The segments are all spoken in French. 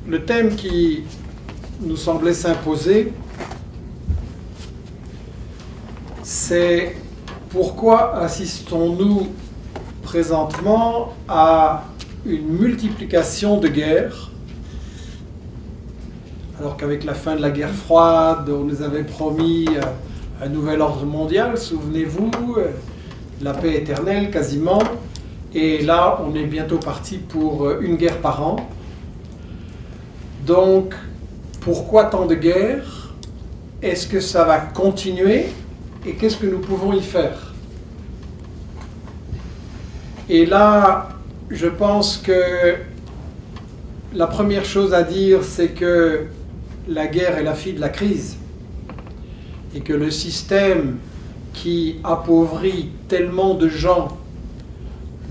le thème qui nous semblait s'imposer, c'est pourquoi assistons-nous présentement à une multiplication de guerres, alors qu'avec la fin de la guerre froide, on nous avait promis un nouvel ordre mondial, souvenez-vous, la paix éternelle quasiment, et là on est bientôt parti pour une guerre par an. Donc, pourquoi tant de guerres? Est-ce que ça va continuer? Et qu'est-ce que nous pouvons y faire? Et là, je pense que la première chose à dire, c'est que la guerre est la fille de la crise. Et que le système qui appauvrit tellement de gens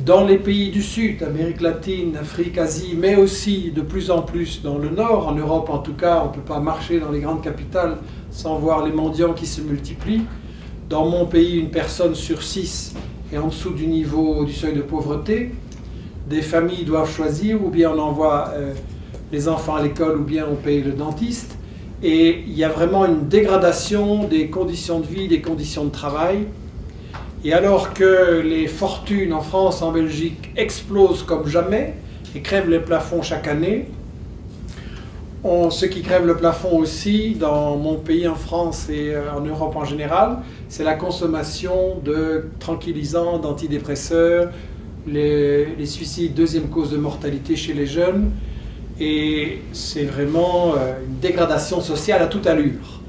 dans les pays du Sud, Amérique latine, Afrique, Asie, mais aussi de plus en plus dans le Nord, en Europe en tout cas, on ne peut pas marcher dans les grandes capitales sans voir les mendiants qui se multiplient. Dans mon pays, une personne sur 6 est en dessous du niveau du seuil de pauvreté. Des familles doivent choisir, ou bien on envoie les enfants à l'école, ou bien on paye le dentiste. Et il y a vraiment une dégradation des conditions de vie, des conditions de travail. Et alors que les fortunes en France, en Belgique, explosent comme jamais et crèvent les plafonds chaque année, ce qui crève le plafond aussi dans mon pays, en France et en Europe en général, c'est la consommation de tranquillisants, d'antidépresseurs, les suicides, deuxième cause de mortalité chez les jeunes. Et c'est vraiment une dégradation sociale à toute allure.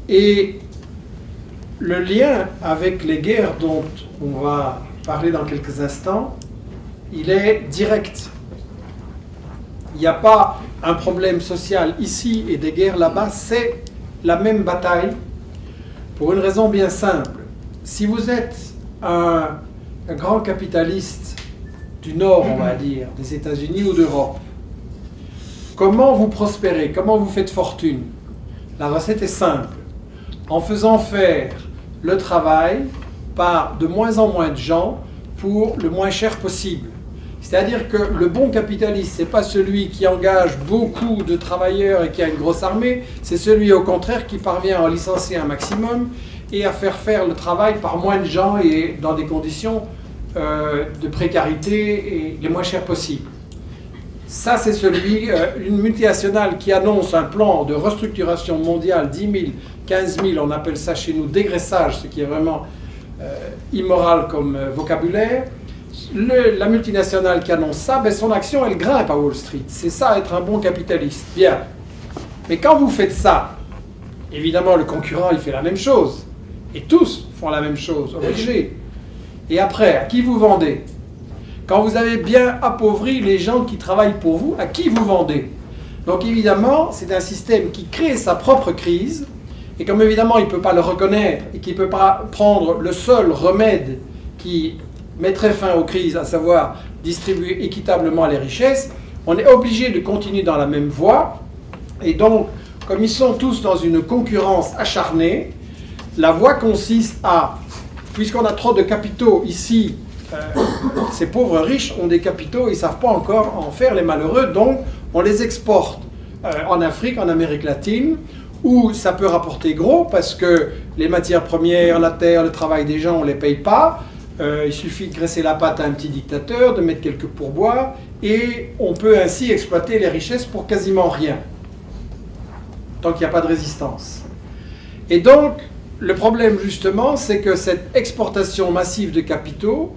Et le lien avec les guerres dont on va parler dans quelques instants, il est direct. Il n'y a pas un problème social ici et des guerres là-bas, c'est la même bataille pour une raison bien simple. Si vous êtes un grand capitaliste du Nord, on va dire, des États-Unis ou d'Europe, comment vous prospérez? Comment vous faites fortune? La recette est simple. En faisant faire le travail par de moins en moins de gens pour le moins cher possible. C'est-à-dire que le bon capitaliste, ce n'est pas celui qui engage beaucoup de travailleurs et qui a une grosse armée, c'est celui au contraire qui parvient à en licencier un maximum et à faire le travail par moins de gens et dans des conditions de précarité et les moins chères possibles. Ça, c'est une multinationale qui annonce un plan de restructuration mondiale, 10 000, 15 000, on appelle ça chez nous dégraissage, ce qui est vraiment immoral comme vocabulaire. La multinationale qui annonce ça, ben son action, elle grimpe à Wall Street. C'est ça, être un bon capitaliste. Bien. Mais quand vous faites ça, évidemment, le concurrent, il fait la même chose. Et tous font la même chose, obligés. Et après, à qui vous vendez? Quand vous avez bien appauvri les gens qui travaillent pour vous, à qui vous vendez? Donc évidemment, c'est un système qui crée sa propre crise, et comme évidemment il ne peut pas le reconnaître, et qu'il ne peut pas prendre le seul remède qui mettrait fin aux crises, à savoir distribuer équitablement les richesses, on est obligé de continuer dans la même voie, et donc, comme ils sont tous dans une concurrence acharnée, la voie consiste à, puisqu'on a trop de capitaux ici, ces pauvres riches ont des capitaux, ils ne savent pas encore en faire les malheureux, donc on les exporte en Afrique, en Amérique latine, où ça peut rapporter gros parce que les matières premières, la terre, le travail des gens, on ne les paye pas. Il suffit de graisser la patte à un petit dictateur, de mettre quelques pourboires, et on peut ainsi exploiter les richesses pour quasiment rien, tant qu'il n'y a pas de résistance. Et donc, le problème justement, c'est que cette exportation massive de capitaux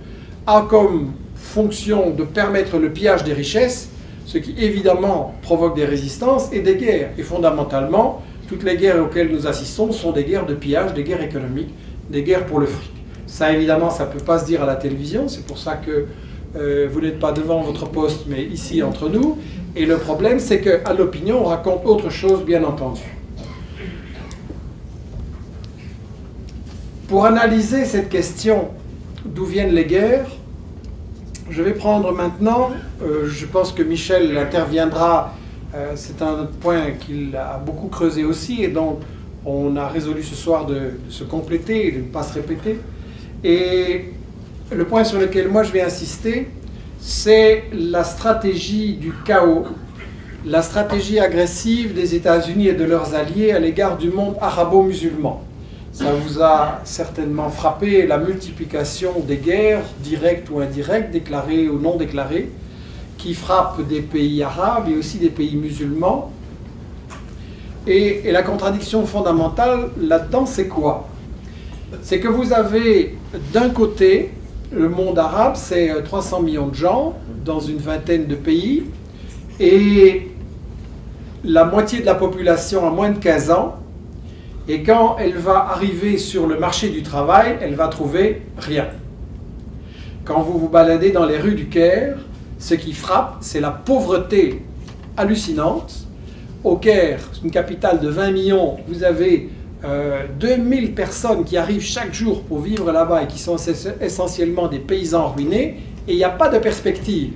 a comme fonction de permettre le pillage des richesses, ce qui évidemment provoque des résistances et des guerres. Et fondamentalement, toutes les guerres auxquelles nous assistons sont des guerres de pillage, des guerres économiques, des guerres pour le fric. Ça évidemment, ça ne peut pas se dire à la télévision, c'est pour ça que vous n'êtes pas devant votre poste, mais ici entre nous. Et le problème, c'est qu'à l'opinion, on raconte autre chose, bien entendu. Pour analyser cette question, d'où viennent les guerres, je vais prendre maintenant, je pense que Michel interviendra, c'est un point qu'il a beaucoup creusé aussi, et donc on a résolu ce soir de se compléter et de ne pas se répéter. Et le point sur lequel moi je vais insister, c'est la stratégie du chaos la stratégie agressive des États-Unis et de leurs alliés à l'égard du monde arabo-musulman. Ça vous a certainement frappé, la multiplication des guerres, directes ou indirectes, déclarées ou non déclarées, qui frappent des pays arabes et aussi des pays musulmans. Et la contradiction fondamentale là-dedans, c'est quoi? C'est que vous avez d'un côté, le monde arabe, c'est 300 millions de gens dans une vingtaine de pays, et la moitié de la population a moins de 15 ans, et quand elle va arriver sur le marché du travail, elle va trouver rien. Quand vous vous baladez dans les rues du Caire, ce qui frappe, c'est la pauvreté hallucinante. Au Caire, une capitale de 20 millions, vous avez 2000 personnes qui arrivent chaque jour pour vivre là-bas et qui sont essentiellement des paysans ruinés, et il n'y a pas de perspective.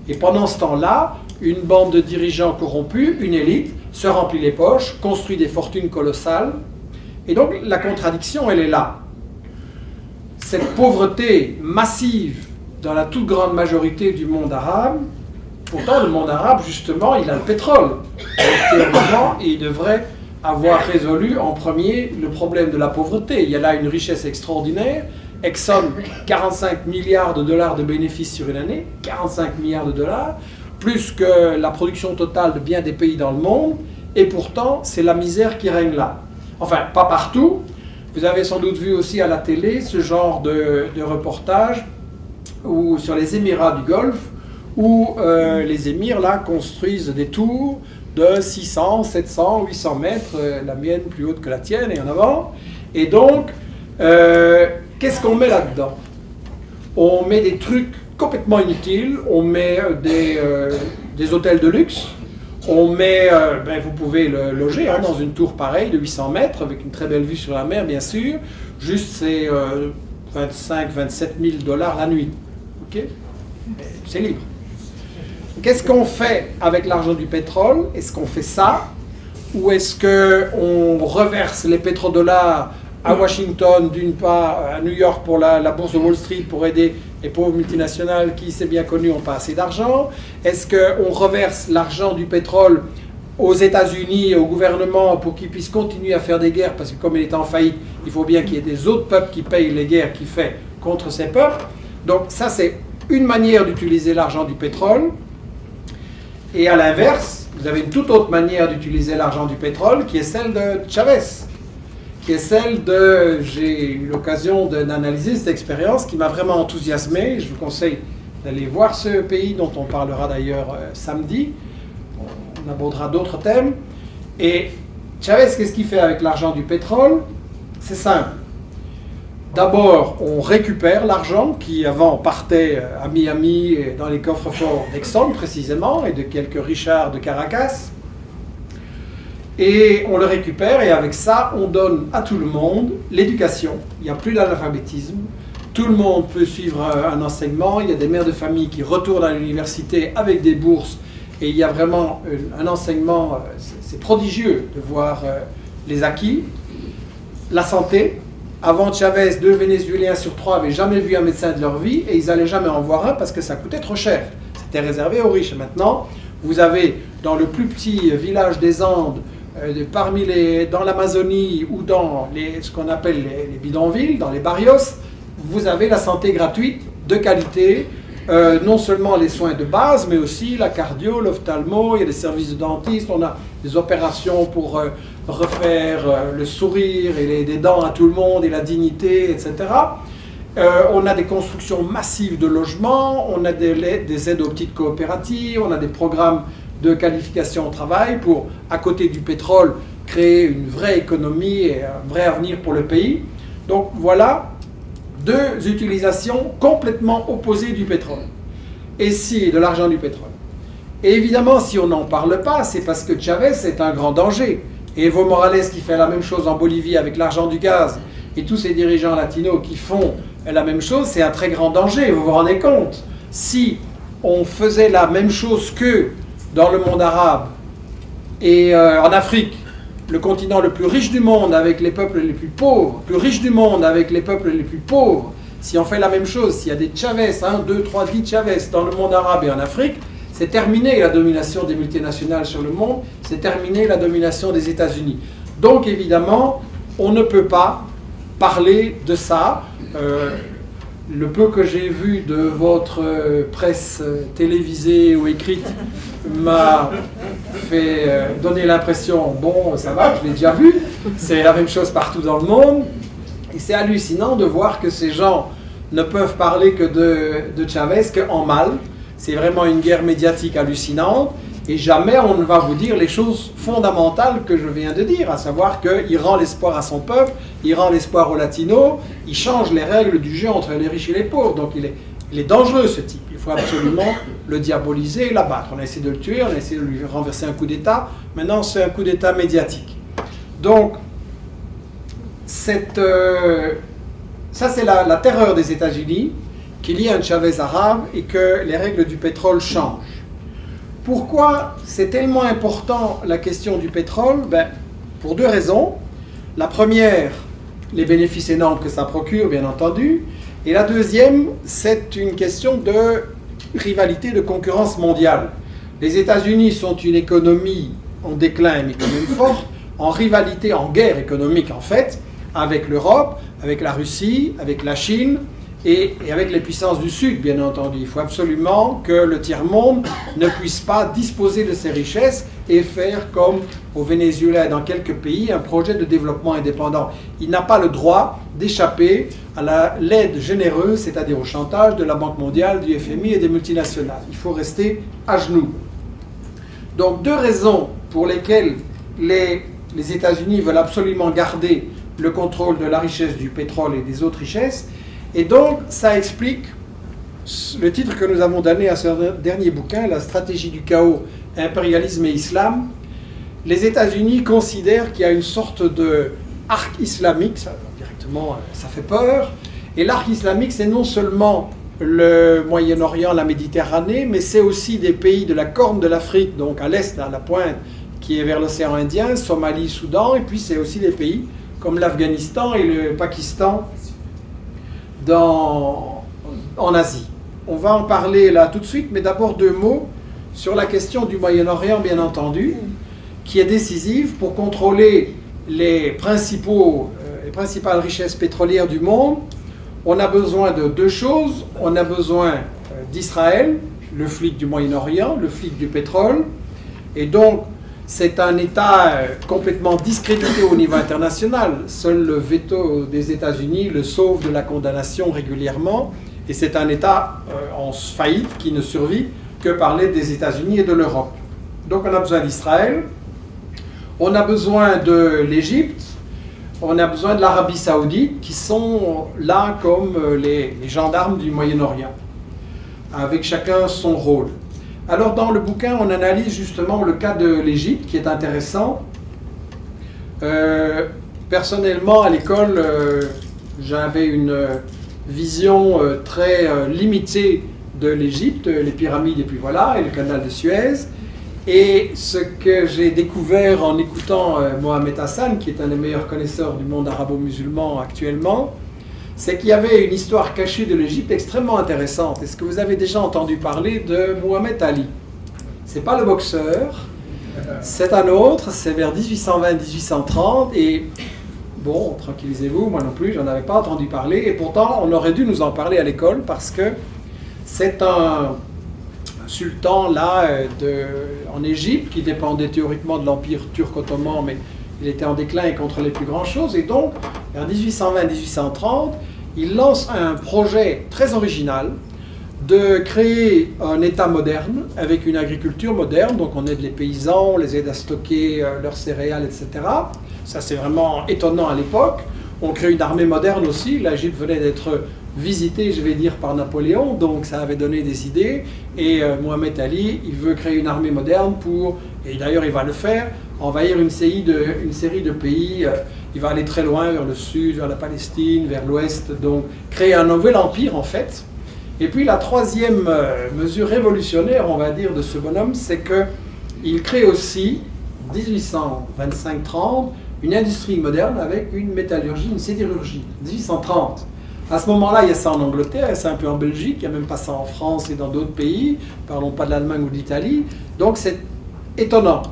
Et pendant ce temps-là, une bande de dirigeants corrompus, une élite, se remplit les poches, construit des fortunes colossales. Et donc la contradiction, elle est là. Cette pauvreté massive dans la toute grande majorité du monde arabe, pourtant le monde arabe, justement, il a le pétrole. Et théoriquement, il devrait avoir résolu en premier le problème de la pauvreté. Il y a là une richesse extraordinaire. Exxon, 45 milliards de dollars de bénéfices sur une année, 45 milliards de dollars, plus que la production totale de bien des pays dans le monde, et pourtant, c'est la misère qui règne là. Enfin, pas partout. Vous avez sans doute vu aussi à la télé ce genre de reportage sur les Émirats du Golfe, où les émirs là construisent des tours de 600, 700, 800 mètres, la mienne plus haute que la tienne et en avant. Et donc, qu'est-ce qu'on met là-dedans? On met des trucs complètement inutiles, on met des hôtels de luxe, on met, vous pouvez le loger dans une tour pareille de 800 mètres, avec une très belle vue sur la mer bien sûr, juste c'est 25, 27 000 dollars la nuit. Ok? C'est libre. Qu'est-ce qu'on fait avec l'argent du pétrole? Est-ce qu'on fait ça? Ou est-ce qu'on reverse les pétrodollars à Washington, d'une part, à New York pour la bourse de Wall Street pour aider les pauvres multinationales qui, c'est bien connu, n'ont pas assez d'argent? Est-ce qu'on reverse l'argent du pétrole aux États-Unis et au gouvernement pour qu'ils puissent continuer à faire des guerres? Parce que comme il est en faillite, il faut bien qu'il y ait des autres peuples qui payent les guerres qu'il fait contre ces peuples. Donc ça, c'est une manière d'utiliser l'argent du pétrole. Et à l'inverse, vous avez une toute autre manière d'utiliser l'argent du pétrole qui est celle de Chavez, qui est celle de... J'ai eu l'occasion d'analyser cette expérience qui m'a vraiment enthousiasmé. Je vous conseille d'aller voir ce pays dont on parlera d'ailleurs samedi. On abordera d'autres thèmes. Et Chavez, qu'est-ce qu'il fait avec l'argent du pétrole? C'est simple. D'abord, on récupère l'argent qui avant partait à Miami et dans les coffres-forts d'Exxon précisément et de quelques Richards de Caracas. Et on le récupère et avec ça, on donne à tout le monde l'éducation. Il n'y a plus d'analphabétisme. Tout le monde peut suivre un enseignement. Il y a des mères de famille qui retournent à l'université avec des bourses. Et il y a vraiment un enseignement, c'est prodigieux de voir les acquis. La santé. Avant Chavez, 2 Vénézuéliens sur 3 n'avaient jamais vu un médecin de leur vie et ils n'allaient jamais en voir un parce que ça coûtait trop cher. C'était réservé aux riches. Et maintenant, vous avez dans le plus petit village des Andes, dans l'Amazonie ou dans ce qu'on appelle les bidonvilles, dans les barrios, vous avez la santé gratuite, de qualité, non seulement les soins de base, mais aussi la cardio, l'ophtalmo, il y a des services de dentiste, on a des opérations pour refaire le sourire et des dents à tout le monde et la dignité, etc. On a des constructions massives de logements, on a des aides aux petites coopératives, on a des programmes de qualification au travail pour, à côté du pétrole, créer une vraie économie et un vrai avenir pour le pays. Donc voilà 2 utilisations complètement opposées du pétrole. Et si de l'argent du pétrole. Et évidemment, si on n'en parle pas, c'est parce que Chavez est un grand danger. Et Evo Morales qui fait la même chose en Bolivie avec l'argent du gaz, et tous ces dirigeants latinos qui font la même chose, c'est un très grand danger, vous vous rendez compte? Si on faisait la même chose que dans le monde arabe et en Afrique, le continent le plus riche du monde avec les peuples les plus pauvres, plus riche du monde avec les peuples les plus pauvres, si on fait la même chose, s'il y a des Chavez, 1, 2, 3, 10 Chavez dans le monde arabe et en Afrique, C'est terminé la domination des multinationales sur le monde, c'est terminé la domination des États-Unis. Donc évidemment, on ne peut pas parler de ça. Le peu que j'ai vu de votre presse télévisée ou écrite m'a fait donner l'impression, bon, ça va, je l'ai déjà vu, c'est la même chose partout dans le monde. Et c'est hallucinant de voir que ces gens ne peuvent parler que de Chavez qu'en mal. C'est vraiment une guerre médiatique hallucinante. Et jamais on ne va vous dire les choses fondamentales que je viens de dire, à savoir qu'il rend l'espoir à son peuple, il rend l'espoir aux latinos, il change les règles du jeu entre les riches et les pauvres. Donc il est dangereux ce type. Il faut absolument le diaboliser et l'abattre. On a essayé de le tuer, on a essayé de lui renverser un coup d'État. Maintenant c'est un coup d'État médiatique. Donc ça c'est la terreur des États-Unis, qu'il y ait un Chavez arabe et que les règles du pétrole changent. Pourquoi c'est tellement important la question du pétrole? Pour deux raisons. La première, les bénéfices énormes que ça procure, bien entendu. Et la deuxième, c'est une question de rivalité, de concurrence mondiale. Les États-Unis sont une économie en déclin, mais quand même forte, en rivalité, en guerre économique en fait, avec l'Europe, avec la Russie, avec la Chine, et avec les puissances du Sud, bien entendu. Il faut absolument que le tiers-monde ne puisse pas disposer de ses richesses et faire comme au Venezuela et dans quelques pays un projet de développement indépendant. Il n'a pas le droit d'échapper à l'aide généreuse, c'est-à-dire au chantage de la Banque mondiale, du FMI et des multinationales. Il faut rester à genoux. Donc deux raisons pour lesquelles les États-Unis veulent absolument garder le contrôle de la richesse du pétrole et des autres richesses. Et donc, ça explique le titre que nous avons donné à ce dernier bouquin, La stratégie du chaos, impérialisme et islam. Les États-Unis considèrent qu'il y a une sorte de arc islamique, ça, directement, ça fait peur. Et l'arc islamique, c'est non seulement le Moyen-Orient, la Méditerranée, mais c'est aussi des pays de la Corne de l'Afrique, donc à l'est, à la pointe, qui est vers l'océan Indien, Somalie, Soudan, et puis c'est aussi des pays comme l'Afghanistan et le Pakistan, en Asie. On va en parler là tout de suite, mais d'abord deux mots sur la question du Moyen-Orient, bien entendu, qui est décisive pour contrôler les principales richesses pétrolières du monde. On a besoin de deux choses. On a besoin d'Israël, le flic du Moyen-Orient, le flic du pétrole, et donc c'est un État complètement discrédité au niveau international. Seul le veto des États-Unis le sauve de la condamnation régulièrement. Et c'est un État en faillite qui ne survit que par l'aide des États-Unis et de l'Europe. Donc on a besoin d'Israël, on a besoin de l'Égypte, on a besoin de l'Arabie Saoudite, qui sont là comme les gendarmes du Moyen-Orient, avec chacun son rôle. Alors dans le bouquin, on analyse justement le cas de l'Égypte, qui est intéressant. Personnellement, à l'école, j'avais une vision très limitée de l'Égypte, les pyramides et puis voilà, et le canal de Suez. Et ce que j'ai découvert en écoutant Mohamed Hassan, qui est un des meilleurs connaisseurs du monde arabo-musulman actuellement, c'est qu'il y avait une histoire cachée de l'Égypte extrêmement intéressante. Est-ce que vous avez déjà entendu parler de Mohamed Ali? C'est pas le boxeur, c'est un autre, c'est vers 1820-1830, et bon, tranquillisez-vous, moi non plus, j'en avais pas entendu parler, et pourtant on aurait dû nous en parler à l'école, parce que c'est un sultan là en Égypte, qui dépendait théoriquement de l'empire turc-ottoman, mais il était en déclin et contrôlait plus grand-chose, et donc, vers 1820-1830, il lance un projet très original de créer un État moderne, avec une agriculture moderne, donc on aide les paysans, on les aide à stocker leurs céréales, etc. Ça c'est vraiment étonnant à l'époque. On crée une armée moderne aussi, l'Égypte venait d'être visitée, je vais dire, par Napoléon, donc ça avait donné des idées, et Mohamed Ali, il veut créer une armée moderne pour, et d'ailleurs il va le faire, envahir une série de pays. Il va aller très loin, vers le sud, vers la Palestine, vers l'ouest, donc créer un nouvel empire en fait. Et puis la troisième mesure révolutionnaire, on va dire, de ce bonhomme, c'est qu'il crée aussi, 1825-30, une industrie moderne avec une métallurgie, une sidérurgie. 1830. À ce moment-là, il y a ça en Angleterre, c'est un peu en Belgique, il n'y a même pas ça en France et dans d'autres pays, parlons pas de l'Allemagne ou de l'Italie, donc c'est étonnant.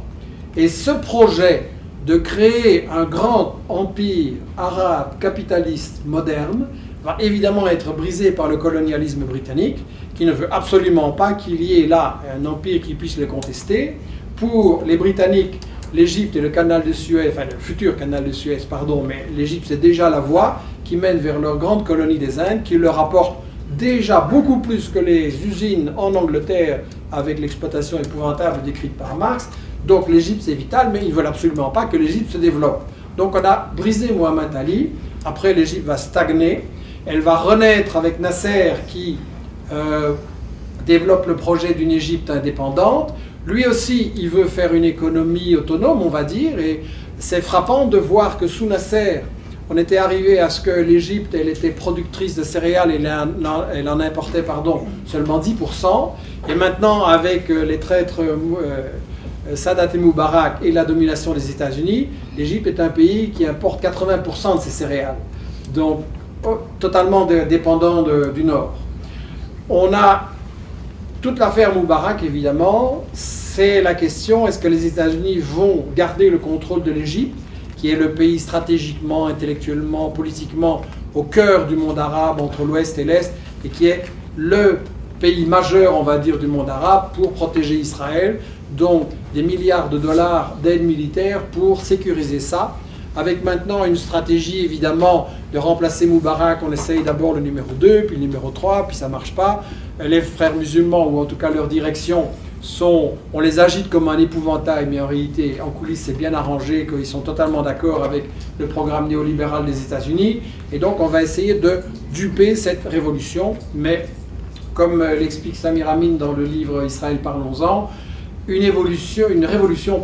Et ce projet de créer un grand empire arabe capitaliste moderne va évidemment être brisé par le colonialisme britannique, qui ne veut absolument pas qu'il y ait là un empire qui puisse le contester. Pour les Britanniques, l'Égypte et le canal de Suez, enfin le futur canal de Suez, pardon, mais l'Égypte c'est déjà la voie qui mène vers leur grande colonie des Indes, qui leur apporte déjà beaucoup plus que les usines en Angleterre avec l'exploitation épouvantable décrite par Marx. Donc l'Égypte c'est vital, mais ils ne veulent absolument pas que l'Égypte se développe. Donc on a brisé Mohamed Ali, après l'Égypte va stagner, elle va renaître avec Nasser qui développe le projet d'une Égypte indépendante. Lui aussi, il veut faire une économie autonome, on va dire, et c'est frappant de voir que sous Nasser, on était arrivé à ce que l'Égypte, elle était productrice de céréales, et elle en importait seulement 10%, et maintenant, avec les traîtres Sadat et Moubarak et la domination des États-Unis, l'Égypte est un pays qui importe 80% de ses céréales, donc totalement dépendant du Nord. On a toute l'affaire Moubarak, évidemment, c'est la question, est-ce que les États-Unis vont garder le contrôle de l'Égypte, qui est le pays stratégiquement, intellectuellement, politiquement au cœur du monde arabe, entre l'Ouest et l'Est, et qui est le pays majeur, on va dire, du monde arabe pour protéger Israël, donc des milliards de dollars d'aide militaire pour sécuriser ça, avec maintenant une stratégie évidemment de remplacer Moubarak. On essaye d'abord le numéro 2, puis le numéro 3, puis ça ne marche pas. Les frères musulmans, ou en tout cas leur direction, on les agite comme un épouvantail, mais en réalité, en coulisses, c'est bien arrangé, qu'ils sont totalement d'accord avec le programme néolibéral des États-Unis. Et donc, on va essayer de duper cette révolution. Mais, comme l'explique Samir Amin dans le livre Israël, parlons-en, une révolution,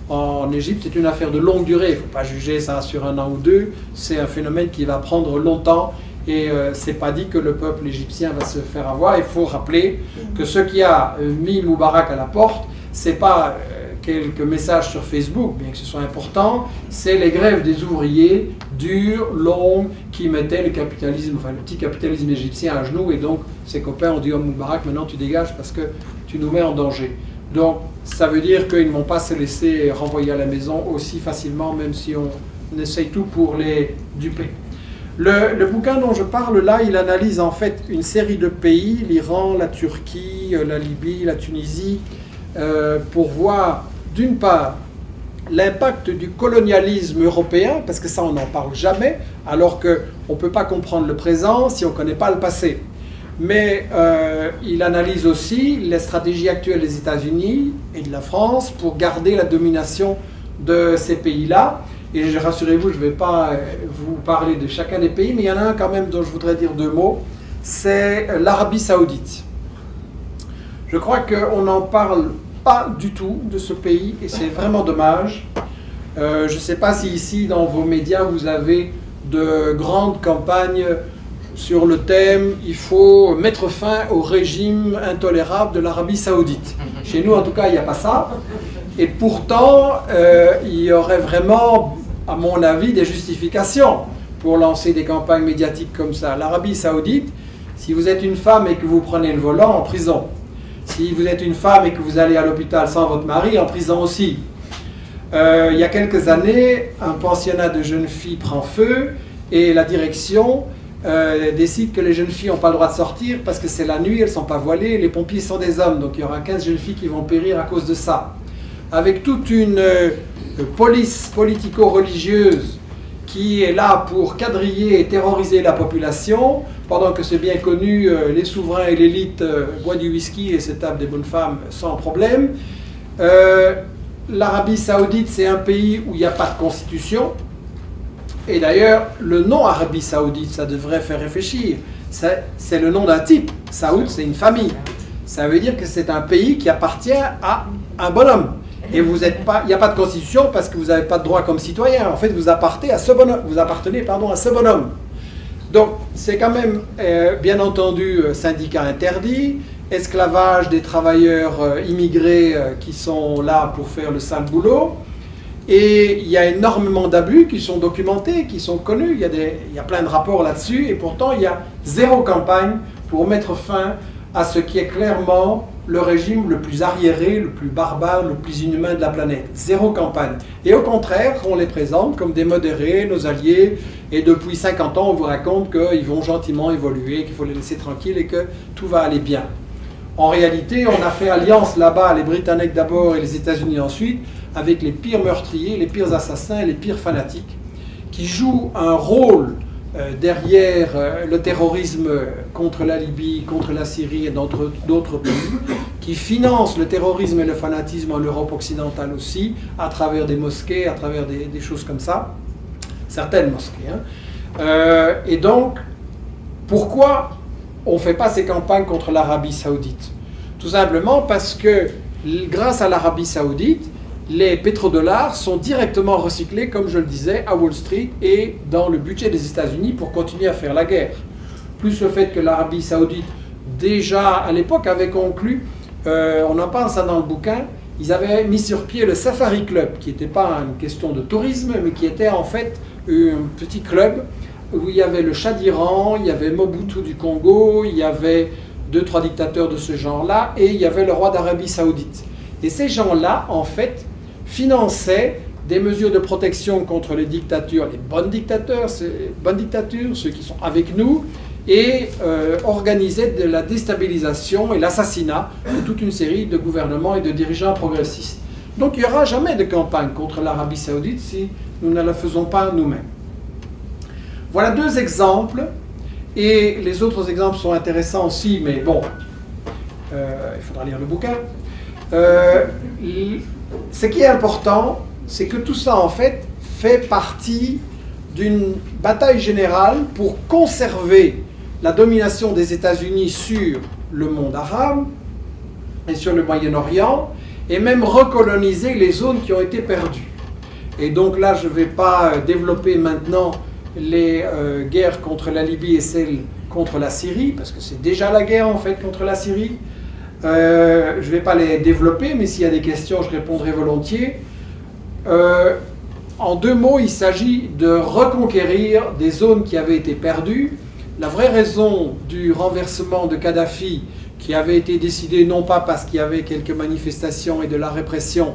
en Égypte, c'est une affaire de longue durée. Il ne faut pas juger ça sur un an ou deux. C'est un phénomène qui va prendre longtemps. Et c'est pas dit que le peuple égyptien va se faire avoir. Il faut rappeler que ce qui a mis Moubarak à la porte, c'est pas quelques messages sur Facebook, bien que ce soit important, c'est les grèves des ouvriers dures, longues, qui mettaient le capitalisme, enfin le petit capitalisme égyptien à genoux. Et donc ses copains ont dit: oh Moubarak, maintenant tu dégages parce que tu nous mets en danger. Donc ça veut dire qu'ils ne vont pas se laisser renvoyer à la maison aussi facilement, même si on essaye tout pour les duper. Le bouquin dont je parle là, il analyse en fait une série de pays, l'Iran, la Turquie, la Libye, la Tunisie, pour voir d'une part l'impact du colonialisme européen, parce que ça on n'en parle jamais, alors qu'on ne peut pas comprendre le présent si on ne connaît pas le passé. Mais il analyse aussi les stratégies actuelles des États-Unis et de la France pour garder la domination de ces pays-là. Et rassurez-vous, je ne vais pas vous parler de chacun des pays, mais il y en a un quand même dont je voudrais dire deux mots, c'est l'Arabie Saoudite. Je crois qu'on n'en parle pas du tout de ce pays, et c'est vraiment dommage. Je ne sais pas si ici, dans vos médias, vous avez de grandes campagnes sur le thème « Il faut mettre fin au régime intolérable de l'Arabie Saoudite ». Chez nous, en tout cas, il n'y a pas ça. Et pourtant, il y aurait vraiment, à mon avis, des justifications pour lancer des campagnes médiatiques comme ça. L'Arabie Saoudite, si vous êtes une femme et que vous prenez le volant, en prison. Si vous êtes une femme et que vous allez à l'hôpital sans votre mari, en prison aussi. Il y a quelques années, un pensionnat de jeunes filles prend feu et la direction décide que les jeunes filles n'ont pas le droit de sortir parce que c'est la nuit, elles ne sont pas voilées, les pompiers sont des hommes, donc il y aura 15 jeunes filles qui vont périr à cause de ça. Avec toute une police politico-religieuse qui est là pour quadriller et terroriser la population, pendant que c'est bien connu, les souverains et l'élite boivent du whisky et se tapent des bonnes femmes sans problème. L'Arabie Saoudite, c'est un pays où il n'y a pas de constitution. Et d'ailleurs, le nom Arabie Saoudite, ça devrait faire réfléchir. C'est le nom d'un type. Saoud, c'est une famille. Ça veut dire que c'est un pays qui appartient à un bonhomme. Et il n'y a pas de constitution parce que vous n'avez pas de droit comme citoyen. En fait, vous appartenez à ce bonhomme. Donc, c'est quand même, bien entendu, syndicat interdit, esclavage des travailleurs immigrés qui sont là pour faire le sale boulot. Et il y a énormément d'abus qui sont documentés, qui sont connus. Il y a plein de rapports là-dessus. Et pourtant, il y a zéro campagne pour mettre fin à ce qui est clairement le régime le plus arriéré, le plus barbare, le plus inhumain de la planète. Zéro campagne. Et au contraire, on les présente comme des modérés, nos alliés, et depuis 50 ans, on vous raconte qu'ils vont gentiment évoluer, qu'il faut les laisser tranquilles et que tout va aller bien. En réalité, on a fait alliance là-bas, les Britanniques d'abord et les États-Unis ensuite, avec les pires meurtriers, les pires assassins et les pires fanatiques, qui jouent un rôle derrière le terrorisme contre la Libye, contre la Syrie et d'autres pays, qui financent le terrorisme et le fanatisme en Europe occidentale aussi, à travers des mosquées, à travers des choses comme ça, certaines mosquées. Et donc, pourquoi on ne fait pas ces campagnes contre l'Arabie Saoudite? Tout simplement parce que, grâce à l'Arabie Saoudite, les pétrodollars sont directement recyclés, comme je le disais, à Wall Street et dans le budget des États-Unis pour continuer à faire la guerre. Plus le fait que l'Arabie Saoudite, déjà à l'époque, avait conclu, on en parle ça dans le bouquin, ils avaient mis sur pied le Safari Club, qui n'était pas une question de tourisme, mais qui était en fait un petit club où il y avait le Shah d'Iran, il y avait Mobutu du Congo, il y avait 2-3 dictateurs de ce genre-là, et il y avait le roi d'Arabie Saoudite. Et ces gens-là, en fait, finançaient des mesures de protection contre les dictatures, les bonnes dictatures, ceux qui sont avec nous, et organisaient de la déstabilisation et l'assassinat de toute une série de gouvernements et de dirigeants progressistes. Donc il n'y aura jamais de campagne contre l'Arabie Saoudite si nous ne la faisons pas nous-mêmes. Voilà 2 exemples, et les autres exemples sont intéressants aussi, mais bon, il faudra lire le bouquin. Ce qui est important, c'est que tout ça, en fait partie d'une bataille générale pour conserver la domination des États-Unis sur le monde arabe et sur le Moyen-Orient, et même recoloniser les zones qui ont été perdues. Et donc là, je ne vais pas développer maintenant les guerres contre la Libye et celles contre la Syrie, parce que c'est déjà la guerre, en fait, contre la Syrie. Je ne vais pas les développer, mais s'il y a des questions, je répondrai volontiers. En 2 mots, il s'agit de reconquérir des zones qui avaient été perdues. La vraie raison du renversement de Kadhafi, qui avait été décidé non pas parce qu'il y avait quelques manifestations et de la répression,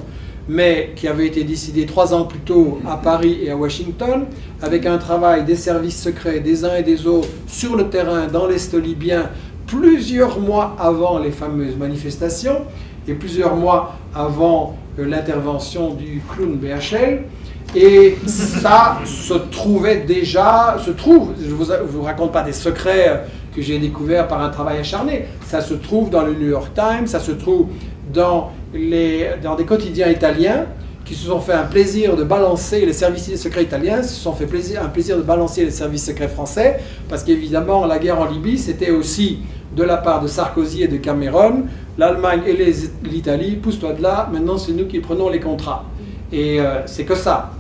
mais qui avait été décidé 3 ans plus tôt à Paris et à Washington, avec un travail des services secrets des uns et des autres sur le terrain dans l'Est libyen, plusieurs mois avant les fameuses manifestations et plusieurs mois avant l'intervention du clown BHL. Et ça je ne vous raconte pas des secrets que j'ai découverts par un travail acharné, ça se trouve dans le New York Times, ça se trouve dans des quotidiens italiens qui se sont fait un plaisir de balancer les services secrets italiens, se sont fait un plaisir de balancer les services secrets français, parce qu'évidemment la guerre en Libye c'était aussi de la part de Sarkozy et de Cameron, l'Allemagne et l'Italie, pousse-toi de là, maintenant c'est nous qui prenons les contrats. Et c'est que ça.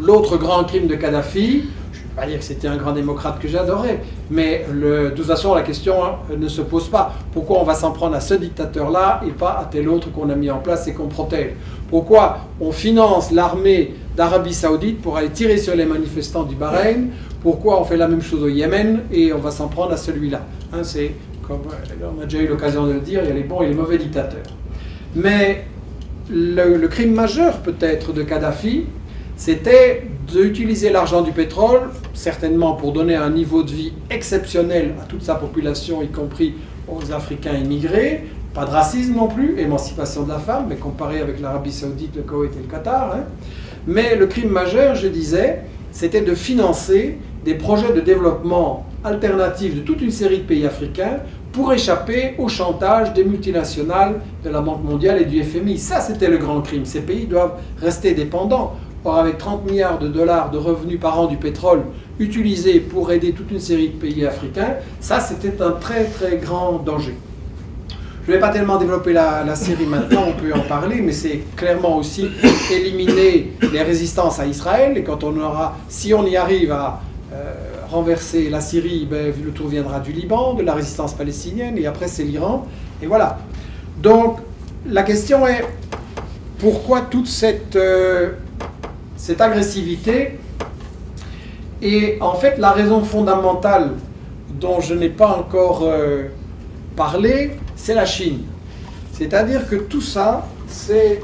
L'autre grand crime de Kadhafi, je ne vais pas dire que c'était un grand démocrate que j'adorais, mais de toute façon la question ne se pose pas. Pourquoi on va s'en prendre à ce dictateur-là et pas à tel autre qu'on a mis en place et qu'on protège? Pourquoi on finance l'armée d'Arabie Saoudite pour aller tirer sur les manifestants du Bahreïn? Pourquoi on fait la même chose au Yémen et on va s'en prendre à celui-là? C'est comme on a déjà eu l'occasion de le dire, il y a les bons et les mauvais dictateurs. Mais le crime majeur peut-être de Kadhafi, c'était d'utiliser l'argent du pétrole, certainement pour donner un niveau de vie exceptionnel à toute sa population, y compris aux Africains immigrés, pas de racisme non plus, émancipation de la femme, mais comparé avec l'Arabie Saoudite, le Koweït et le Qatar. Mais le crime majeur, je disais, c'était de financer des projets de développement alternatifs de toute une série de pays africains pour échapper au chantage des multinationales de la Banque mondiale et du FMI. Ça, c'était le grand crime. Ces pays doivent rester dépendants. Or, avec 30 milliards de dollars de revenus par an du pétrole utilisés pour aider toute une série de pays africains, ça, c'était un très, très grand danger. Je ne vais pas tellement développer la Syrie maintenant, on peut en parler, mais c'est clairement aussi éliminer les résistances à Israël. Et quand si on y arrive à renverser la Syrie, le tour viendra du Liban, de la résistance palestinienne, et après c'est l'Iran. Et voilà. Donc, la question est, pourquoi toute cette cette agressivité. Et en fait, la raison fondamentale dont je n'ai pas encore parlé, c'est la Chine. C'est-à-dire que tout ça, c'est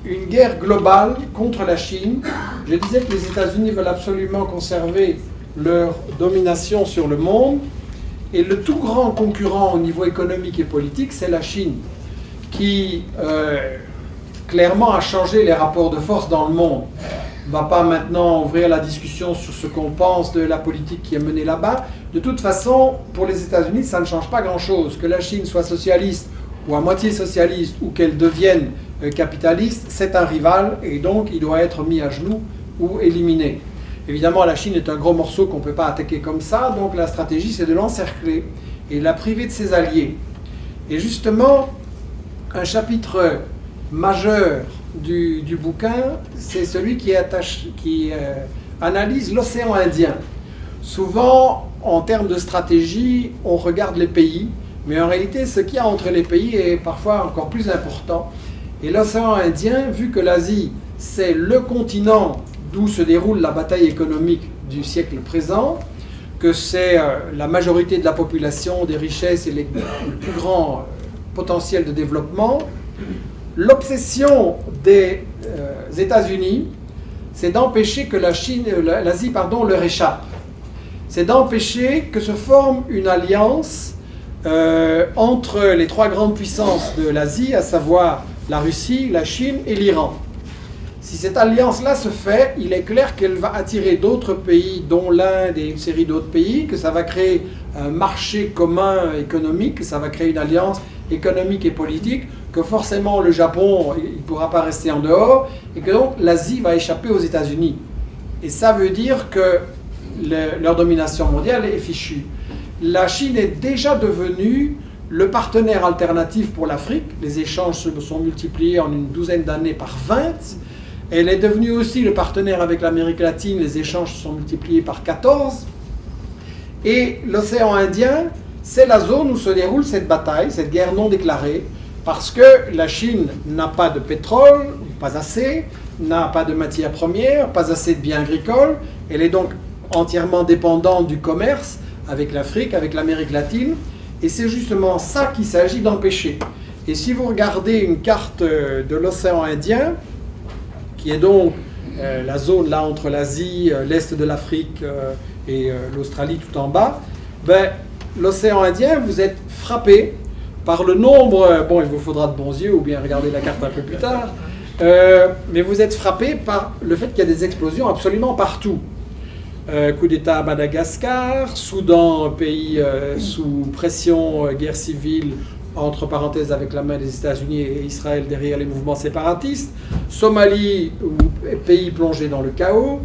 une guerre globale contre la Chine. Je disais que les États-Unis veulent absolument conserver leur domination sur le monde. Et le tout grand concurrent au niveau économique et politique, c'est la Chine, qui clairement a changé les rapports de force dans le monde. On ne va pas maintenant ouvrir la discussion sur ce qu'on pense de la politique qui est menée là-bas. De toute façon, pour les États-Unis, ça ne change pas grand-chose. Que la Chine soit socialiste ou à moitié socialiste ou qu'elle devienne capitaliste, c'est un rival et donc il doit être mis à genoux ou éliminé. Évidemment, la Chine est un gros morceau qu'on ne peut pas attaquer comme ça, donc la stratégie, c'est de l'encercler et de la priver de ses alliés. Et justement, un chapitre majeur du bouquin, c'est celui qui analyse l'océan Indien. Souvent, en termes de stratégie, on regarde les pays, mais en réalité, ce qu'il y a entre les pays est parfois encore plus important. Et l'océan Indien, vu que l'Asie, c'est le continent d'où se déroule la bataille économique du siècle présent, que c'est la majorité de la population, des richesses et le plus grand potentiel de développement, l'obsession des États-Unis, c'est d'empêcher que l'Asie leur échappe. C'est d'empêcher que se forme une alliance entre les trois grandes puissances de l'Asie, à savoir la Russie, la Chine et l'Iran. Si cette alliance-là se fait, il est clair qu'elle va attirer d'autres pays, dont l'Inde et une série d'autres pays, que ça va créer un marché commun économique, que ça va créer une alliance économique et politique, que forcément le Japon il ne pourra pas rester en dehors, et que donc l'Asie va échapper aux États-Unis. Et ça veut dire que leur domination mondiale est fichue. La Chine est déjà devenue le partenaire alternatif pour l'Afrique. Les échanges se sont multipliés en une douzaine d'années par 20. Elle est devenue aussi le partenaire avec l'Amérique latine. Les échanges se sont multipliés par 14. Et l'océan Indien, c'est la zone où se déroule cette bataille, cette guerre non déclarée, parce que la Chine n'a pas de pétrole, pas assez, n'a pas de matières premières, pas assez de biens agricoles. Elle est donc entièrement dépendante du commerce avec l'Afrique, avec l'Amérique latine. Et c'est justement ça qu'il s'agit d'empêcher. Et si vous regardez une carte de l'océan Indien, qui est donc la zone là entre l'Asie, l'Est de l'Afrique et l'Australie tout en bas, l'océan Indien, vous êtes frappé par le nombre, il vous faudra de bons yeux ou bien regarder la carte un peu plus tard, mais vous êtes frappé par le fait qu'il y a des explosions absolument partout. Coup d'État à Madagascar, Soudan, pays sous pression, guerre civile, entre parenthèses avec la main des États-Unis et Israël derrière les mouvements séparatistes, Somalie, pays plongé dans le chaos,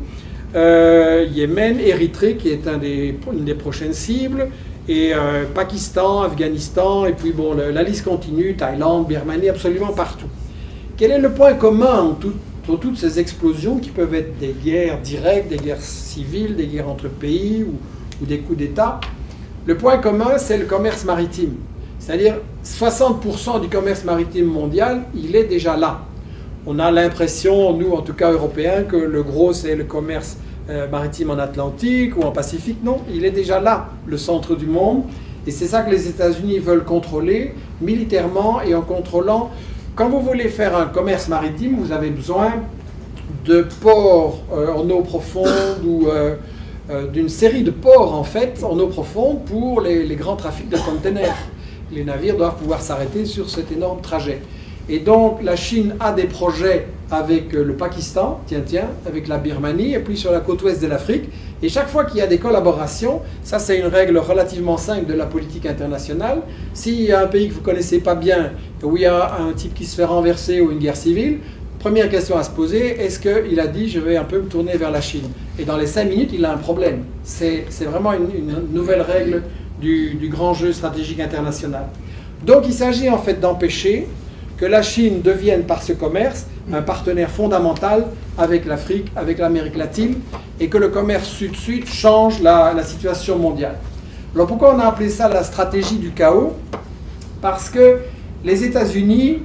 Yémen, Érythrée qui est une des prochaines cibles, et Pakistan, Afghanistan, et puis la liste continue, Thaïlande, Birmanie, absolument partout. Quel est le point commun entre toutes ces explosions qui peuvent être des guerres directes, des guerres civiles, des guerres entre pays ou des coups d'État? Le point commun, c'est le commerce maritime. C'est-à-dire 60% du commerce maritime mondial, il est déjà là. On a l'impression, nous en tout cas européens, que le gros c'est le commerce maritime en Atlantique ou en Pacifique. Non, il est déjà là, le centre du monde. Et c'est ça que les États-Unis veulent contrôler militairement et en contrôlant. Quand vous voulez faire un commerce maritime, vous avez besoin de ports en eau profonde ou d'une série de ports en fait en eau profonde pour les grands trafics de containers. Les navires doivent pouvoir s'arrêter sur cet énorme trajet. Et donc la Chine a des projets avec le Pakistan, avec la Birmanie, et puis sur la côte ouest de l'Afrique. Et chaque fois qu'il y a des collaborations, ça c'est une règle relativement simple de la politique internationale, s'il y a un pays que vous ne connaissez pas bien, où il y a un type qui se fait renverser ou une guerre civile, première question à se poser, est-ce qu'il a dit je vais un peu me tourner vers la Chine? Et dans les 5 minutes, il a un problème. C'est vraiment une nouvelle règle du grand jeu stratégique international. Donc il s'agit en fait d'empêcher que la Chine devienne par ce commerce un partenaire fondamental avec l'Afrique, avec l'Amérique latine, et que le commerce sud-sud change la situation mondiale. Alors pourquoi on a appelé ça la stratégie du chaos? Parce que les États-Unis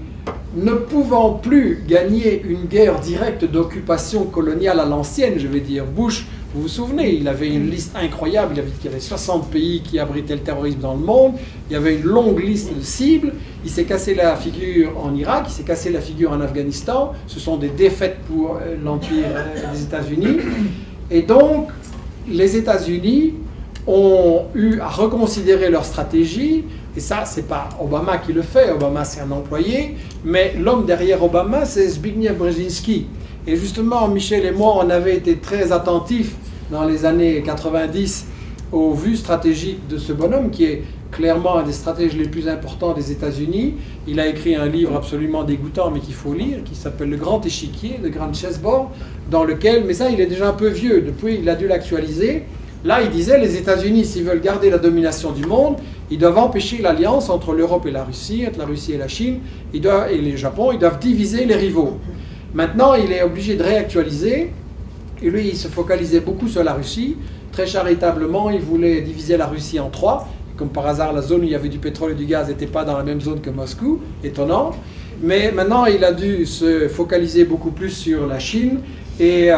ne pouvant plus gagner une guerre directe d'occupation coloniale à l'ancienne, je vais dire, Bush, vous vous souvenez, il avait une liste incroyable, il y avait 60 pays qui abritaient le terrorisme dans le monde, il y avait une longue liste de cibles, il s'est cassé la figure en Irak, il s'est cassé la figure en Afghanistan, ce sont des défaites pour l'Empire des États-Unis, et donc les États-Unis ont eu à reconsidérer leur stratégie, et ça, c'est pas Obama qui le fait, Obama c'est un employé, mais l'homme derrière Obama, c'est Zbigniew Brzezinski. Et justement, Michel et moi, on avait été très attentifs dans les années 90 aux vues stratégiques de ce bonhomme, qui est clairement un des stratèges les plus importants des États-Unis. Il a écrit un livre absolument dégoûtant, mais qu'il faut lire, qui s'appelle Le Grand Échiquier, The Grand Chessboard, dans lequel, mais ça, il est déjà un peu vieux, depuis, il a dû l'actualiser. Là, il disait, les États-Unis, s'ils veulent garder la domination du monde, ils doivent empêcher l'alliance entre l'Europe et la Russie, entre la Russie et la Chine, et le Japon, ils doivent diviser les rivaux. Maintenant, il est obligé de réactualiser, et lui, il se focalisait beaucoup sur la Russie. Très charitablement, il voulait diviser la Russie en 3. Comme par hasard, la zone où il y avait du pétrole et du gaz n'était pas dans la même zone que Moscou, étonnant. Mais maintenant, il a dû se focaliser beaucoup plus sur la Chine, et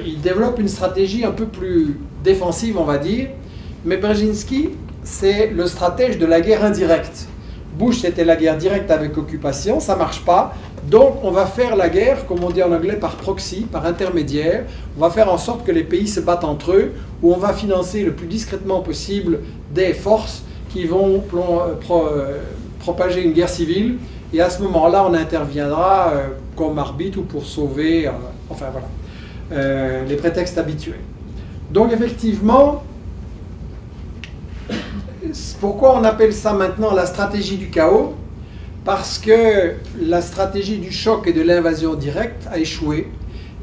il développe une stratégie un peu plus défensive, on va dire. Mais Brzezinski, c'est le stratège de la guerre indirecte. Bush, c'était la guerre directe avec occupation, ça ne marche pas. Donc, on va faire la guerre, comme on dit en anglais, par proxy, par intermédiaire. On va faire en sorte que les pays se battent entre eux, où on va financer le plus discrètement possible des forces qui vont propager une guerre civile. Et à ce moment-là, on interviendra comme arbitre ou pour sauver, enfin voilà, les prétextes habituels. Donc, effectivement, pourquoi on appelle ça maintenant la stratégie du chaos? Parce que la stratégie du choc et de l'invasion directe a échoué.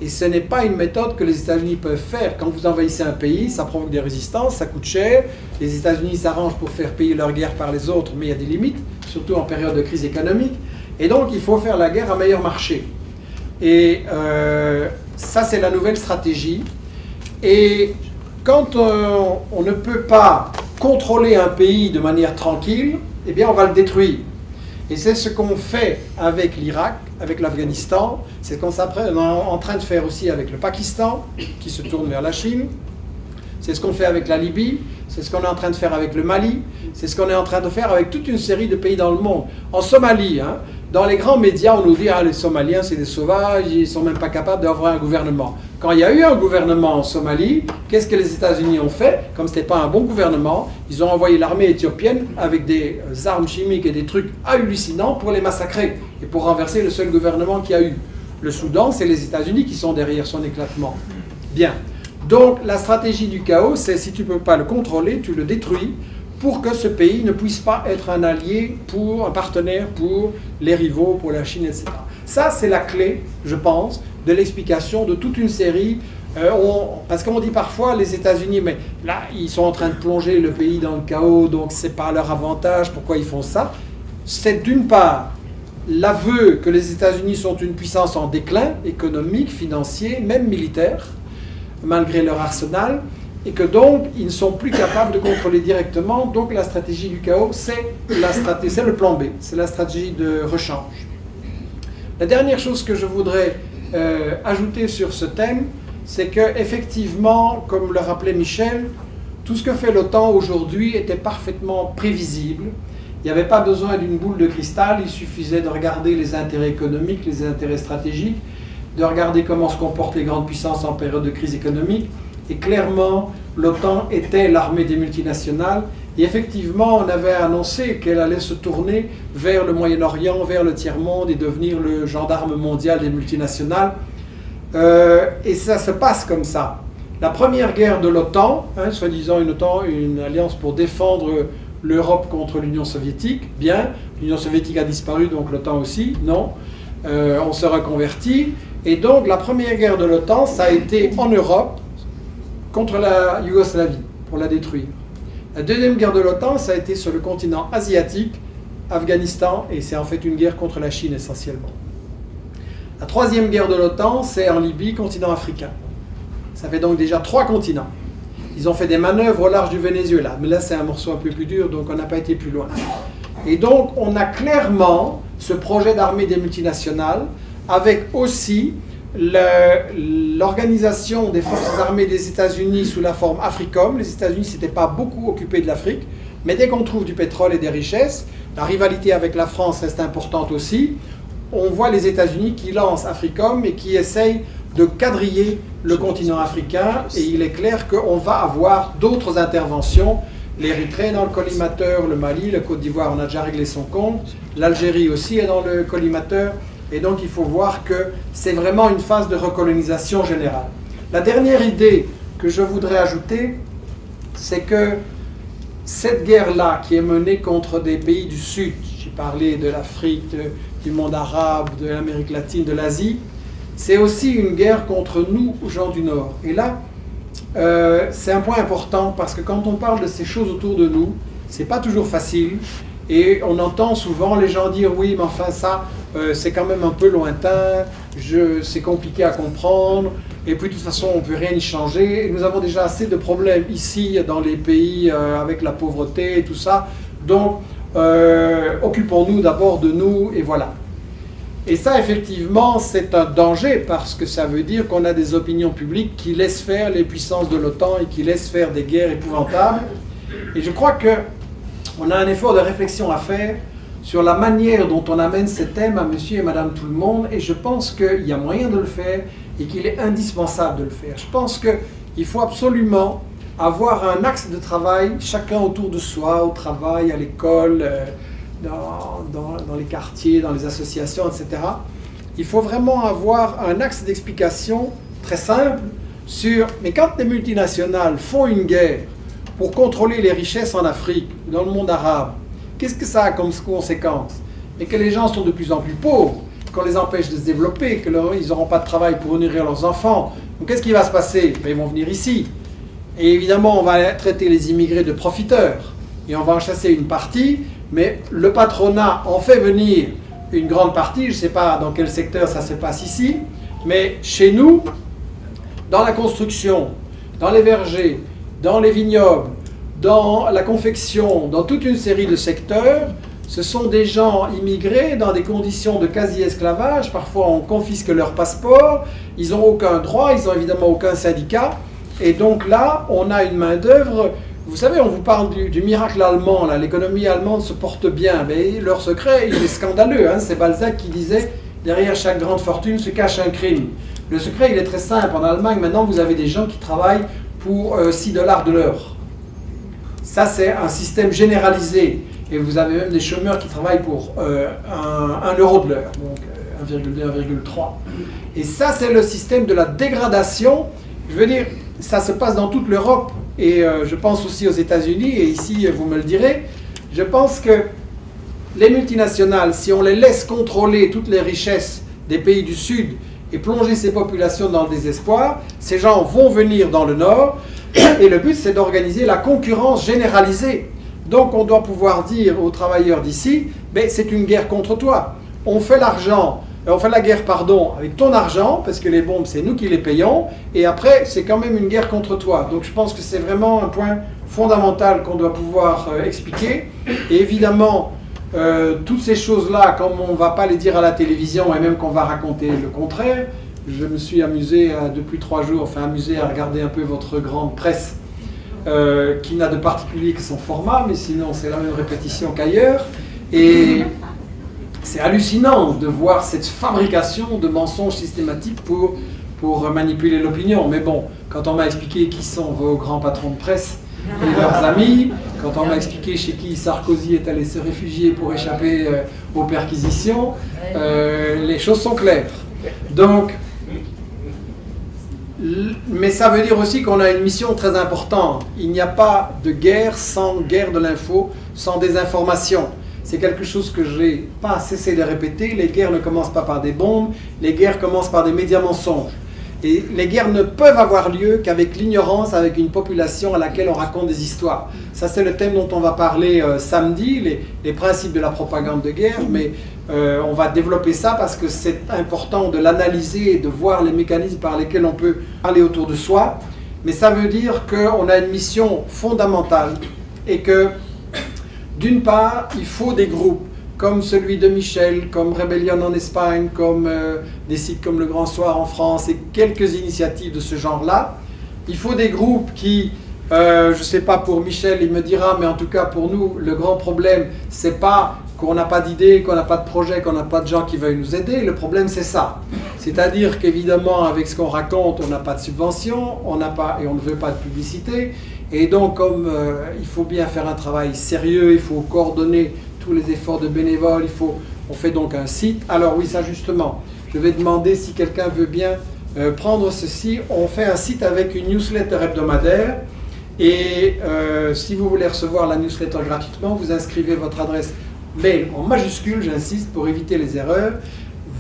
Et ce n'est pas une méthode que les États-Unis peuvent faire. Quand vous envahissez un pays, ça provoque des résistances, ça coûte cher. Les États-Unis s'arrangent pour faire payer leur guerre par les autres, mais il y a des limites, surtout en période de crise économique. Et donc, il faut faire la guerre à meilleur marché. Et ça, c'est la nouvelle stratégie. Et quand on ne peut pas contrôler un pays de manière tranquille, eh bien, on va le détruire. Et c'est ce qu'on fait avec l'Irak, avec l'Afghanistan, c'est ce qu'on est en train de faire aussi avec le Pakistan, qui se tourne vers la Chine, c'est ce qu'on fait avec la Libye, c'est ce qu'on est en train de faire avec le Mali, c'est ce qu'on est en train de faire avec toute une série de pays dans le monde. En Somalie, dans les grands médias, on nous dit « les Somaliens, c'est des sauvages, ils ne sont même pas capables d'avoir un gouvernement ». Quand il y a eu un gouvernement en Somalie, qu'est-ce que les États-Unis ont fait? Comme ce n'était pas un bon gouvernement, ils ont envoyé l'armée éthiopienne avec des armes chimiques et des trucs hallucinants pour les massacrer et pour renverser le seul gouvernement qu'il y a eu. Le Soudan, c'est les États-Unis qui sont derrière son éclatement. Bien. Donc, la stratégie du chaos, c'est si tu ne peux pas le contrôler, tu le détruis pour que ce pays ne puisse pas être un allié, un partenaire pour les rivaux, pour la Chine, etc. Ça, c'est la clé, je pense, de l'explication de toute une série. Parce qu'on dit parfois, les États-Unis, mais là, ils sont en train de plonger le pays dans le chaos, donc ce n'est pas à leur avantage, pourquoi ils font ça? C'est d'une part l'aveu que les États-Unis sont une puissance en déclin, économique, financier, même militaire, malgré leur arsenal, et que donc ils ne sont plus capables de contrôler directement. Donc la stratégie du chaos, c'est le plan B, c'est la stratégie de rechange. La dernière chose que je voudrais ajouter sur ce thème, c'est qu'effectivement, comme le rappelait Michel, tout ce que fait l'OTAN aujourd'hui était parfaitement prévisible. Il n'y avait pas besoin d'une boule de cristal, il suffisait de regarder les intérêts économiques, les intérêts stratégiques, de regarder comment se comportent les grandes puissances en période de crise économique. Et clairement, l'OTAN était l'armée des multinationales. Et effectivement, on avait annoncé qu'elle allait se tourner vers le Moyen-Orient, vers le tiers-monde et devenir le gendarme mondial des multinationales. Et ça se passe comme ça. La première guerre de l'OTAN, soi-disant une alliance pour défendre l'Europe contre l'Union soviétique, bien, l'Union soviétique a disparu, donc l'OTAN aussi, non, on se reconvertit. Et donc la première guerre de l'OTAN, ça a été en Europe, contre la Yougoslavie, pour la détruire. La deuxième guerre de l'OTAN, ça a été sur le continent asiatique, Afghanistan, et c'est en fait une guerre contre la Chine essentiellement. La troisième guerre de l'OTAN, c'est en Libye, continent africain. Ça fait donc déjà 3 continents. Ils ont fait des manœuvres au large du Venezuela, mais là c'est un morceau un peu plus dur, donc on n'a pas été plus loin. Et donc on a clairement ce projet d'armée des multinationales, avec aussi l'organisation des forces armées des États-Unis sous la forme AFRICOM. Les États-Unis ne s'étaient pas beaucoup occupés de l'Afrique, mais dès qu'on trouve du pétrole et des richesses, la rivalité avec la France reste importante aussi. On voit les États-Unis qui lancent AFRICOM et qui essayent de quadriller le continent africain, et il est clair qu'on va avoir d'autres interventions. L'Érythrée dans le collimateur, le Mali, la Côte d'Ivoire, on a déjà réglé son compte, l'Algérie aussi est dans le collimateur, et donc il faut voir que c'est vraiment une phase de recolonisation générale. La dernière idée que je voudrais ajouter, c'est que cette guerre-là qui est menée contre des pays du Sud, j'ai parlé de l'Afrique, du monde arabe, de l'Amérique latine, de l'Asie, c'est aussi une guerre contre nous, gens du Nord. Et là, c'est un point important parce que quand on parle de ces choses autour de nous, c'est pas toujours facile. Et on entend souvent les gens dire oui, mais enfin ça, c'est quand même un peu lointain, c'est compliqué à comprendre, et puis de toute façon on ne peut rien y changer. Et nous avons déjà assez de problèmes ici dans les pays avec la pauvreté et tout ça. Donc occupons-nous d'abord de nous, et voilà. Et ça, effectivement, c'est un danger parce que ça veut dire qu'on a des opinions publiques qui laissent faire les puissances de l'OTAN et qui laissent faire des guerres épouvantables. Et je crois qu'on a un effort de réflexion à faire sur la manière dont on amène ces thèmes à monsieur et madame tout le monde. Et je pense qu'il y a moyen de le faire et qu'il est indispensable de le faire. Je pense qu'il faut absolument avoir un axe de travail, chacun autour de soi, au travail, à l'école, dans les quartiers, dans les associations, etc. Il faut vraiment avoir un axe d'explication très simple sur, mais quand les multinationales font une guerre pour contrôler les richesses en Afrique, dans le monde arabe, qu'est-ce que ça a comme conséquence? Et que les gens sont de plus en plus pauvres, qu'on les empêche de se développer, qu'ils n'auront pas de travail pour nourrir leurs enfants. Donc qu'est-ce qui va se passer? Ils vont venir ici. Et évidemment, on va traiter les immigrés de profiteurs. Et on va en chasser une partie. Mais le patronat en fait venir une grande partie, je ne sais pas dans quel secteur ça se passe ici, mais chez nous, dans la construction, dans les vergers, dans les vignobles, dans la confection, dans toute une série de secteurs, ce sont des gens immigrés dans des conditions de quasi-esclavage. Parfois on confisque leur passeport, ils n'ont aucun droit, ils n'ont évidemment aucun syndicat, et donc là on a une main-d'œuvre. Vous savez, on vous parle du miracle allemand, là, l'économie allemande se porte bien, mais leur secret, il est scandaleux. Hein. C'est Balzac qui disait, derrière chaque grande fortune se cache un crime. Le secret, il est très simple. En Allemagne, maintenant, vous avez des gens qui travaillent pour 6 $ de l'heure. Ça, c'est un système généralisé. Et vous avez même des chômeurs qui travaillent pour 1 euro de l'heure, donc 1,2, 1,3. Et ça, c'est le système de la dégradation. Je veux dire, ça se passe dans toute l'Europe. Et je pense aussi aux États-Unis, et ici vous me le direz, je pense que les multinationales, si on les laisse contrôler toutes les richesses des pays du Sud et plonger ces populations dans le désespoir, ces gens vont venir dans le Nord, et le but c'est d'organiser la concurrence généralisée. Donc on doit pouvoir dire aux travailleurs d'ici, ben, c'est une guerre contre toi. On fait la guerre, avec ton argent, parce que les bombes, c'est nous qui les payons, et après, c'est quand même une guerre contre toi. Donc je pense que c'est vraiment un point fondamental qu'on doit pouvoir expliquer. Et évidemment, toutes ces choses-là, comme on ne va pas les dire à la télévision, et même qu'on va raconter le contraire, je me suis amusé depuis 3 jours, à regarder un peu votre grande presse, qui n'a de particulier que son format, mais sinon c'est la même répétition qu'ailleurs. Et c'est hallucinant de voir cette fabrication de mensonges systématiques pour manipuler l'opinion. Mais bon, quand on m'a expliqué qui sont vos grands patrons de presse et leurs amis, quand on m'a expliqué chez qui Sarkozy est allé se réfugier pour échapper aux perquisitions, les choses sont claires. Donc, mais ça veut dire aussi qu'on a une mission très importante. Il n'y a pas de guerre sans guerre de l'info, sans désinformation. C'est quelque chose que je n'ai pas cessé de répéter. Les guerres ne commencent pas par des bombes, les guerres commencent par des médias mensonges. Et les guerres ne peuvent avoir lieu qu'avec l'ignorance, avec une population à laquelle on raconte des histoires. Ça, c'est le thème dont on va parler samedi, les principes de la propagande de guerre, mais on va développer ça parce que c'est important de l'analyser et de voir les mécanismes par lesquels on peut parler autour de soi. Mais ça veut dire qu'on a une mission fondamentale et que, d'une part, il faut des groupes comme celui de Michel, comme Rebellion en Espagne, comme des sites comme Le Grand Soir en France et quelques initiatives de ce genre-là. Il faut des groupes qui, je ne sais pas pour Michel, il me dira, mais en tout cas pour nous, le grand problème, c'est pas qu'on n'a pas d'idées, qu'on n'a pas de projet, qu'on n'a pas de gens qui veulent nous aider. Le problème, c'est ça. C'est-à-dire qu'évidemment, avec ce qu'on raconte, on n'a pas de subvention, on n'a pas, et on ne veut pas de publicité. Et donc, comme il faut bien faire un travail sérieux, il faut coordonner tous les efforts de bénévoles, on fait donc un site. Alors oui, ça justement, je vais demander si quelqu'un veut bien prendre ceci. On fait un site avec une newsletter hebdomadaire. Et si vous voulez recevoir la newsletter gratuitement, vous inscrivez votre adresse mail en majuscule, j'insiste, pour éviter les erreurs.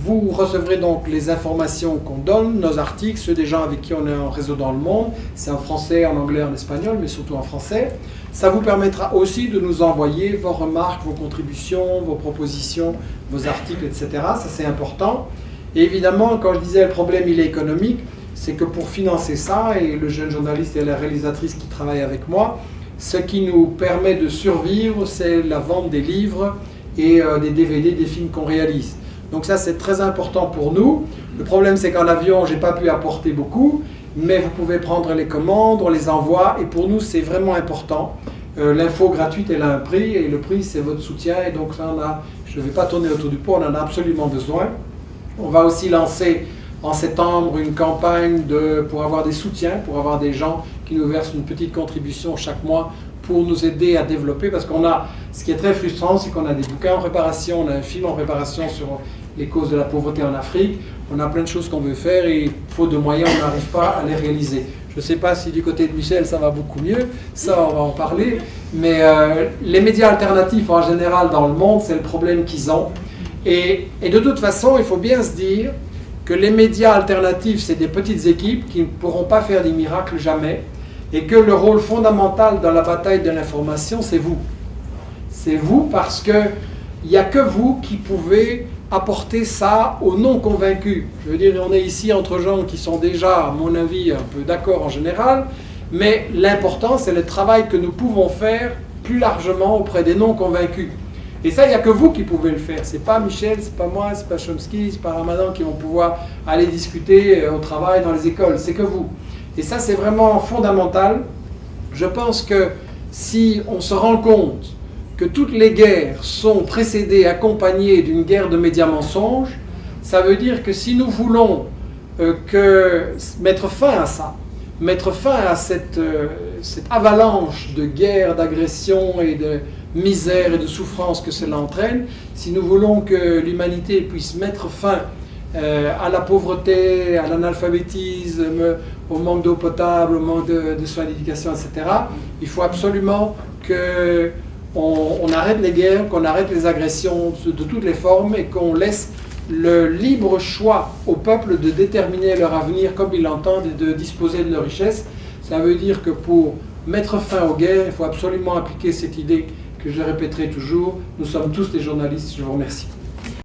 Vous recevrez donc les informations qu'on donne, nos articles, ceux des gens avec qui on est en réseau dans le monde. C'est en français, en anglais, en espagnol, mais surtout en français. Ça vous permettra aussi de nous envoyer vos remarques, vos contributions, vos propositions, vos articles, etc. Ça, c'est important. Et évidemment, quand je disais le problème, il est économique, c'est que pour financer ça, et le jeune journaliste et la réalisatrice qui travaillent avec moi, ce qui nous permet de survivre, c'est la vente des livres et des DVD, des films qu'on réalise. Donc ça, c'est très important pour nous. Le problème, c'est qu'en avion, je n'ai pas pu apporter beaucoup, mais vous pouvez prendre les commandes, on les envoie, et pour nous, c'est vraiment important. L'info gratuite, elle a un prix, et le prix, c'est votre soutien, et donc ça, je ne vais pas tourner autour du pot, on en a absolument besoin. On va aussi lancer en septembre une campagne pour avoir des soutiens, pour avoir des gens qui nous versent une petite contribution chaque mois pour nous aider à développer, parce qu'on a, ce qui est très frustrant, c'est qu'on a des bouquins en préparation, on a un film en préparation sur les causes de la pauvreté en Afrique, on a plein de choses qu'on veut faire et faute de moyens, on n'arrive pas à les réaliser. Je ne sais pas si du côté de Michel ça va beaucoup mieux, ça on va en parler, mais les médias alternatifs en général dans le monde, c'est le problème qu'ils ont. Et de toute façon, il faut bien se dire que les médias alternatifs, c'est des petites équipes qui ne pourront pas faire des miracles jamais, et que le rôle fondamental dans la bataille de l'information, c'est vous. C'est vous parce qu'il n'y a que vous qui pouvez apporter ça aux non-convaincus. Je veux dire, on est ici entre gens qui sont déjà, à mon avis, un peu d'accord en général, mais l'important, c'est le travail que nous pouvons faire plus largement auprès des non-convaincus. Et ça, il n'y a que vous qui pouvez le faire. C'est pas Michel, c'est pas moi, c'est pas Chomsky, c'est pas Ramadan qui vont pouvoir aller discuter au travail, dans les écoles. C'est que vous. Et ça, c'est vraiment fondamental. Je pense que si on se rend compte que toutes les guerres sont précédées, accompagnées d'une guerre de médias mensonges, ça veut dire que si nous voulons mettre fin à ça, mettre fin à cette avalanche de guerres, d'agressions et de misère et de souffrance que cela entraîne, si nous voulons que l'humanité puisse mettre fin à la pauvreté, à l'analphabétisme, au manque d'eau potable, au manque de soins d'éducation, etc., il faut absolument qu'on arrête les guerres, qu'on arrête les agressions de toutes les formes et qu'on laisse le libre choix au peuple de déterminer leur avenir comme ils l'entendent et de disposer de leurs richesses. Ça veut dire que pour mettre fin aux guerres, il faut absolument appliquer cette idée que je répéterai toujours. Nous sommes tous des journalistes. Je vous remercie.